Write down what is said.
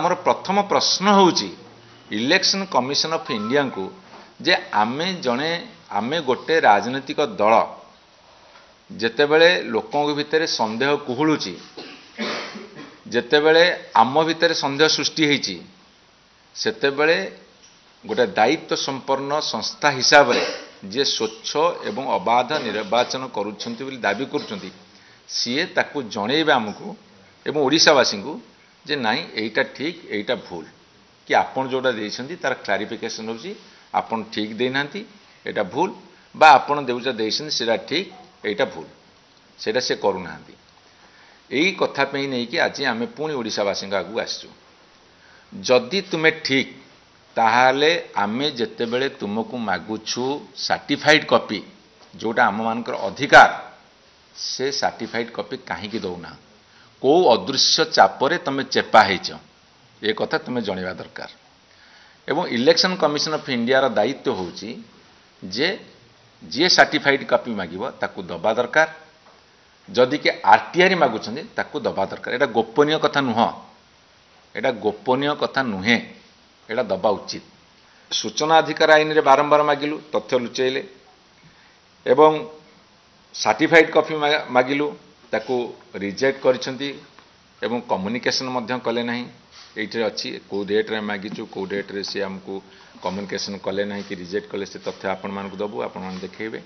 आमर प्रथम प्रश्न होउची इलेक्शन कमिशन ऑफ इंडिया को जे आमे गोटे राजनीतिक दल जेतेबेले लोकों भितर संदेह कुहुलुची जेतेबेले आम भितर संदेह सृष्टि होईची सेतेबेले गोटे दायित्व संपन्न संस्था हिसाब से जे स्वच्छ एवं अबाध निर्वाचन करुछंती बोली दाबी करुछंती सीए ताकू जणेबे आमको एवं ओडिशावासी को जे नाई एटा ठीक एटा भूल कि आपन जोड़ा देइछंती तार क्लारिफिकेशन होची आपन ठीक देनांती एटा भूल बा आपन देउजा देइछंती सेटा ठीक एटा भूल सेटा से करूनांती एई कथा पे नै कि आज आमे पुणी ओडिशावासी आगु आसछु जदि तुमे ठीक ताहाले आमे जेतेबेले तुमको मागुछु सर्टिफाइड कॉपी जोटा आम मानकर अधिकार से सर्टिफाइड कॉपी काहे की दउना को अदृश्य चापरे तमे चेपा हेच ए कथा तुमे जणिबा दरकार एवं इलेक्शन कमिशन ऑफ इंडिया रा दायित्व होची जे जे सर्टिफाइड कॉपी मागिबो ताकू दबा दरकार जदि के आरटीआर मागुछंदी ताकू दबा दरकार एटा गोपनीय कथा नुह एटा गोपनीय कथा नुहे एटा दबा उचित सूचना अधिकार आईन रे बारंबार मागिलु तथ्य लुचेले एवं सर्टिफाइड कॉपी मागिलु ताकू रिजेक्ट करिसंती एवं कम्युनिकेशन मध्य कले नहीं एइटे अछि को डेट रे मागिचु को डेट रे से हमको कम्युनिकेशन कले नहीं कि रिजेक्ट कले से तथ्य आपण मान को दबु आपण मान देखैबे।